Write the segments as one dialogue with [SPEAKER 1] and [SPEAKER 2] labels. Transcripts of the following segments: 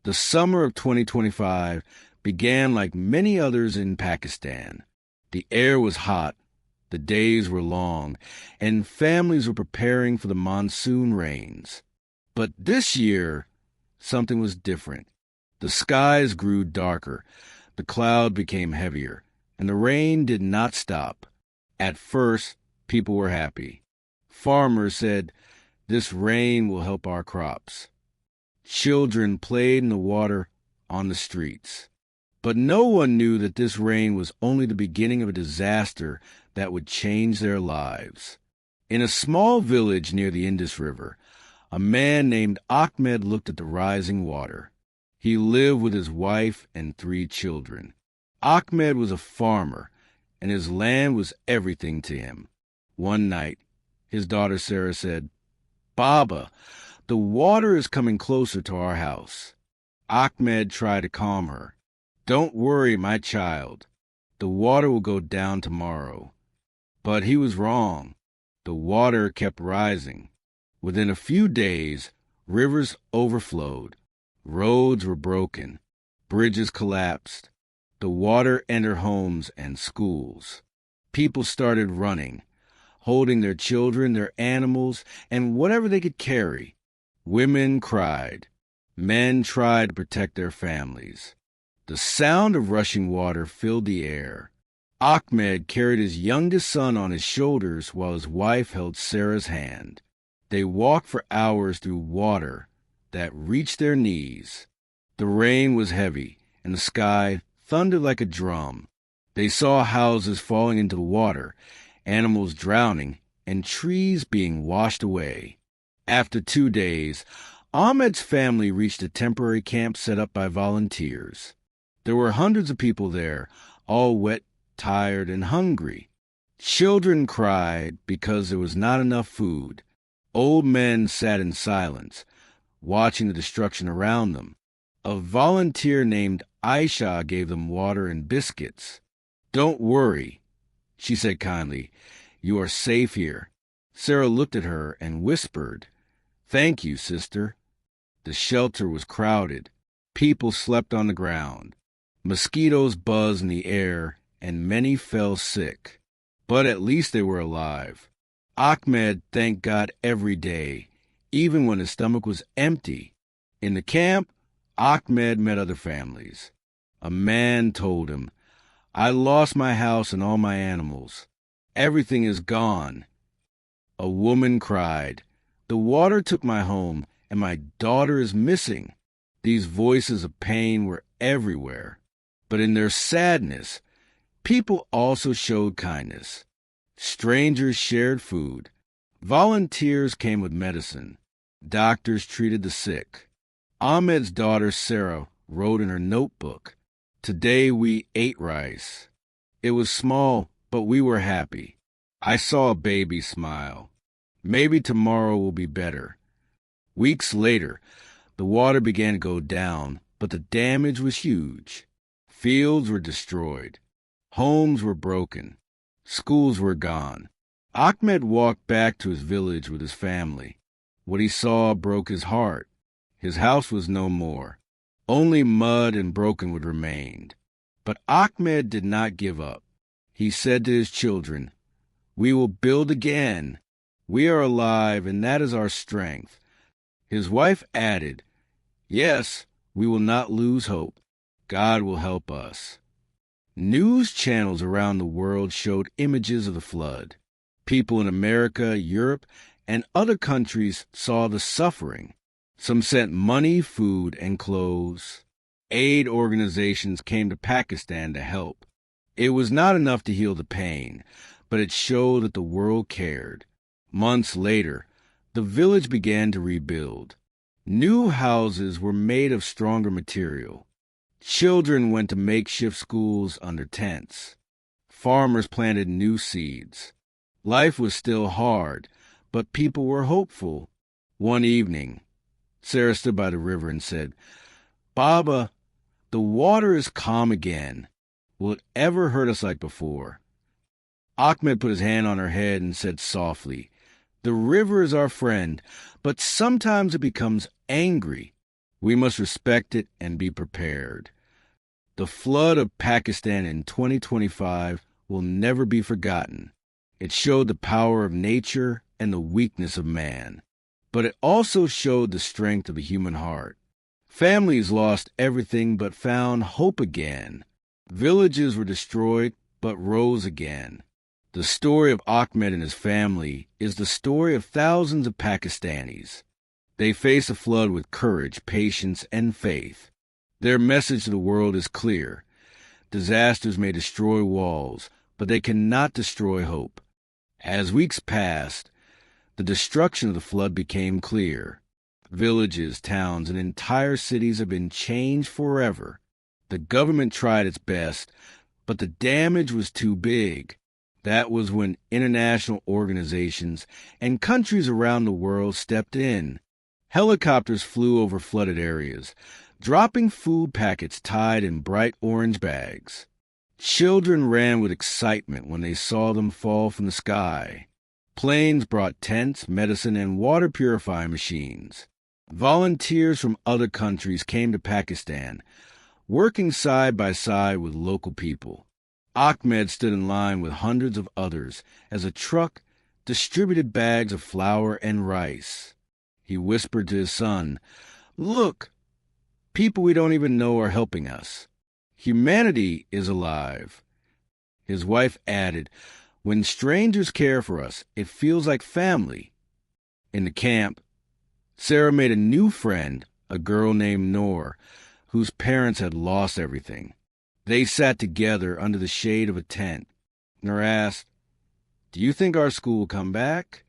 [SPEAKER 1] The summer of 2025 began like many others in Pakistan. The air was hot, the days were long, and families were preparing for the monsoon rains. But this year, something was different. The skies grew darker, the cloud became heavier, and the rain did not stop. At first, people were happy. Farmers said, "This rain will help our crops." Children played in the water on the streets. But no one knew that this rain was only the beginning of a disaster that would change their lives. In a small village near the Indus River, a man named Ahmed looked at the rising water. He lived with his wife and 3 children. Ahmed was a farmer, and his land was everything to him. One night, his daughter Sarah said, "Baba, the water is coming closer to our house." Ahmed tried to calm her. "Don't worry, my child. The water will go down tomorrow." But he was wrong. The water kept rising. Within a few days, rivers overflowed. Roads were broken. Bridges collapsed. The water entered homes and schools. People started running, holding their children, their animals, and whatever they could carry. Women cried. Men tried to protect their families. The sound of rushing water filled the air. Ahmed carried his youngest son on his shoulders while his wife held Sarah's hand. They walked for hours through water that reached their knees. The rain was heavy, and the sky thundered like a drum. They saw houses falling into the water, animals drowning, and trees being washed away. After 2 days, Ahmed's family reached a temporary camp set up by volunteers. There were hundreds of people there, all wet, tired, and hungry. Children cried because there was not enough food. Old men sat in silence, watching the destruction around them. A volunteer named Aisha gave them water and biscuits. "Don't worry," she said kindly. "You are safe here." Sarah looked at her and whispered, "Thank you, sister." The shelter was crowded. People slept on the ground. Mosquitoes buzzed in the air, and many fell sick. But at least they were alive. Ahmed thanked God every day, even when his stomach was empty. In the camp, Ahmed met other families. A man told him, "I lost my house and all my animals. Everything is gone." A woman cried, "The water took my home, and my daughter is missing." These voices of pain were everywhere. But in their sadness, people also showed kindness. Strangers shared food. Volunteers came with medicine. Doctors treated the sick. Ahmed's daughter Sarah wrote in her notebook, "Today we ate rice. It was small, but we were happy. I saw a baby smile. Maybe tomorrow will be better." Weeks later, the water began to go down, but the damage was huge. Fields were destroyed. Homes were broken. Schools were gone. Ahmed walked back to his village with his family. What he saw broke his heart. His house was no more. Only mud and brokenwood remained. But Ahmed did not give up. He said to his children, "We will build again. We are alive, and that is our strength." His wife added, "Yes, we will not lose hope. God will help us." News channels around the world showed images of the flood. People in America, Europe, and other countries saw the suffering. Some sent money, food, and clothes. Aid organizations came to Pakistan to help. It was not enough to heal the pain, but it showed that the world cared. Months later, the village began to rebuild. New houses were made of stronger material. Children went to makeshift schools under tents. Farmers planted new seeds. Life was still hard, but people were hopeful. One evening, Sarah stood by the river and said, "Baba, the water is calm again. Will it ever hurt us like before?" Ahmed put his hand on her head and said softly, "The river is our friend, but sometimes it becomes angry. We must respect it and be prepared. The flood of Pakistan in 2025 will never be forgotten. It showed the power of nature and the weakness of man. But it also showed the strength of the human heart. Families lost everything but found hope again. Villages were destroyed but rose again. The story of Ahmed and his family is the story of thousands of Pakistanis. They face a flood with courage, patience, and faith. Their message to the world is clear. Disasters may destroy walls, but they cannot destroy hope. As weeks passed, the destruction of the flood became clear. Villages, towns, and entire cities have been changed forever. The government tried its best, but the damage was too big. That was when international organizations and countries around the world stepped in. Helicopters flew over flooded areas, dropping food packets tied in bright orange bags. Children ran with excitement when they saw them fall from the sky. Planes brought tents, medicine, and water purifying machines. Volunteers from other countries came to Pakistan, working side by side with local people. Ahmed stood in line with hundreds of others as a truck distributed bags of flour and rice. He whispered to his son, "Look, people we don't even know are helping us. Humanity is alive." His wife added, "When strangers care for us, it feels like family." In the camp, Sarah made a new friend, a girl named Noor, whose parents had lost everything. They sat together under the shade of a tent. Noor asked, "Do you think our school will come back?"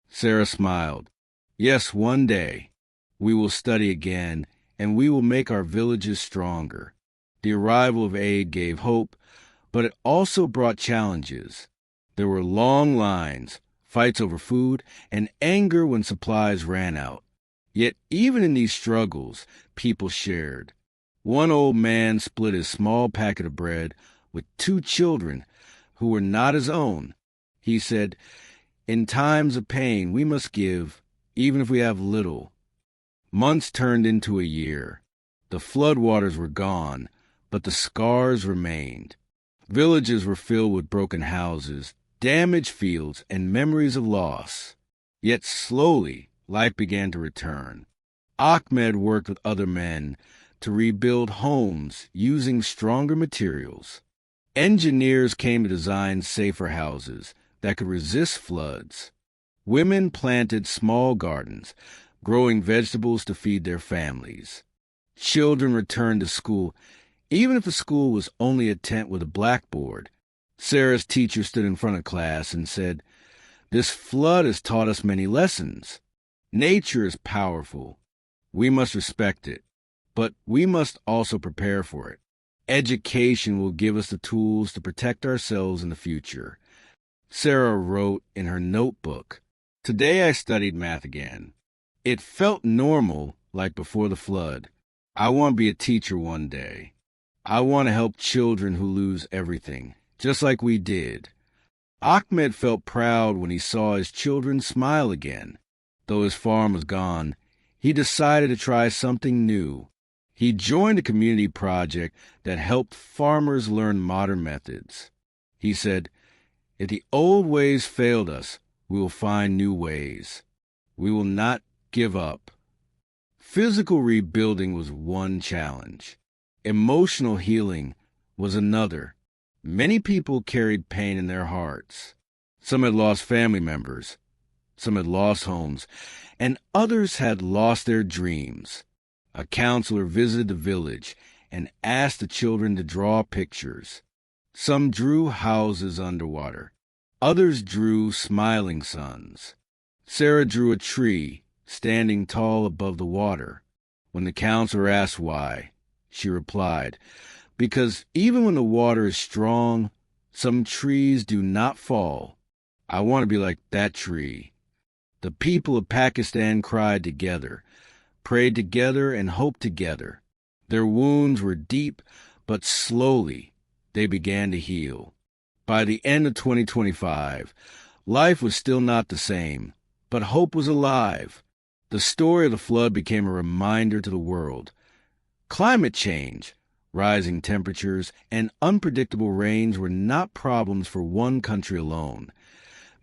[SPEAKER 1] Sarah smiled. "Yes, one day. We will study again, and we will make our villages stronger." The arrival of aid gave hope, but it also brought challenges. There were long lines, fights over food, and anger when supplies ran out. Yet even in these struggles, people shared. One old man split his small packet of bread with 2 children who were not his own. He said, "In times of pain, we must give, even if we have little." Months turned into a year. The floodwaters were gone, but the scars remained. Villages were filled with broken houses, damaged fields, and memories of loss. Yet slowly, life began to return. Ahmed worked with other men to rebuild homes using stronger materials. Engineers came to design safer houses that could resist floods. Women planted small gardens, growing vegetables to feed their families. Children returned to school, even if the school was only a tent with a blackboard. Sarah's teacher stood in front of class and said, "This flood has taught us many lessons. Nature is powerful. We must respect it, but we must also prepare for it. Education will give us the tools to protect ourselves in the future." Sarah wrote in her notebook, "Today I studied math again. It felt normal like before the flood. I want to be a teacher one day. I want to help children who lose everything, just like we did." Ahmed felt proud when he saw his children smile again. Though his farm was gone, he decided to try something new. He joined a community project that helped farmers learn modern methods. He said, "If the old ways failed us, we will find new ways. We will not give up." Physical rebuilding was one challenge. Emotional healing was another. Many people carried pain in their hearts. Some had lost family members. Some had lost homes, and others had lost their dreams. A counselor visited the village and asked the children to draw pictures. Some drew houses underwater. Others drew smiling suns. Sarah drew a tree standing tall above the water. When the counselor asked why, she replied, "Because even when the water is strong, some trees do not fall. I want to be like that tree." The people of Pakistan cried together, prayed together, and hoped together. Their wounds were deep, but slowly they began to heal. By the end of 2025, life was still not the same, but hope was alive. The story of the flood became a reminder to the world. Climate change, rising temperatures, and unpredictable rains were not problems for one country alone.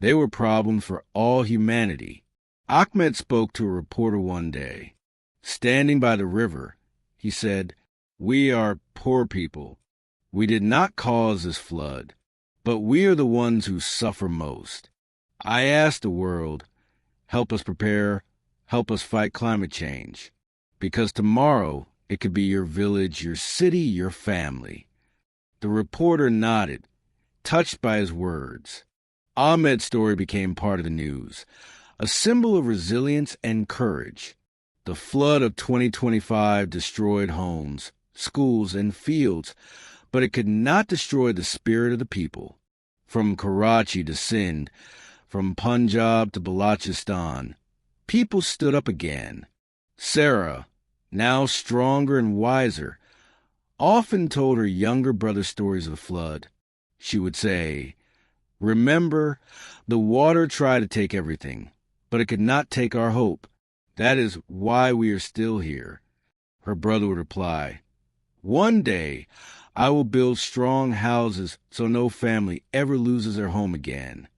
[SPEAKER 1] They were problems for all humanity. Ahmed spoke to a reporter one day. Standing by the river, he said, "We are poor people. We did not cause this flood, but we are the ones who suffer most. I asked the world, help us prepare, help us fight climate change, because tomorrow it could be your village, your city, your family." The reporter nodded, touched by his words. Ahmed's story became part of the news, a symbol of resilience and courage. The flood of 2025 destroyed homes, schools, and fields, but it could not destroy the spirit of the people. From Karachi to Sindh, from Punjab to Balochistan, people stood up again. Sarah, now stronger and wiser, often told her younger brother stories of the flood. She would say, "Remember, the water tried to take everything, but it could not take our hope. That is why we are still here." Her brother would reply, "One day, I will build strong houses so no family ever loses their home again."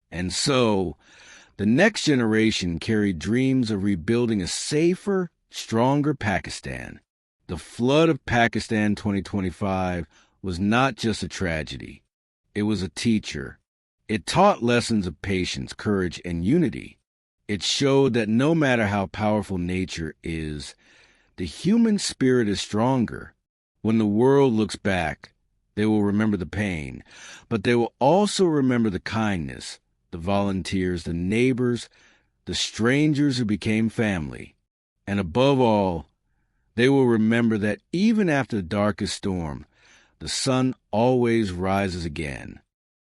[SPEAKER 1] And so, the next generation carried dreams of rebuilding a safer, stronger Pakistan. The flood of Pakistan 2025 was not just a tragedy. It was a teacher. It taught lessons of patience, courage, and unity. It showed that no matter how powerful nature is, the human spirit is stronger. When the world looks back, they will remember the pain, but they will also remember the kindness, the volunteers, the neighbors, the strangers who became family. And above all, they will remember that even after the darkest storm, the sun always rises again.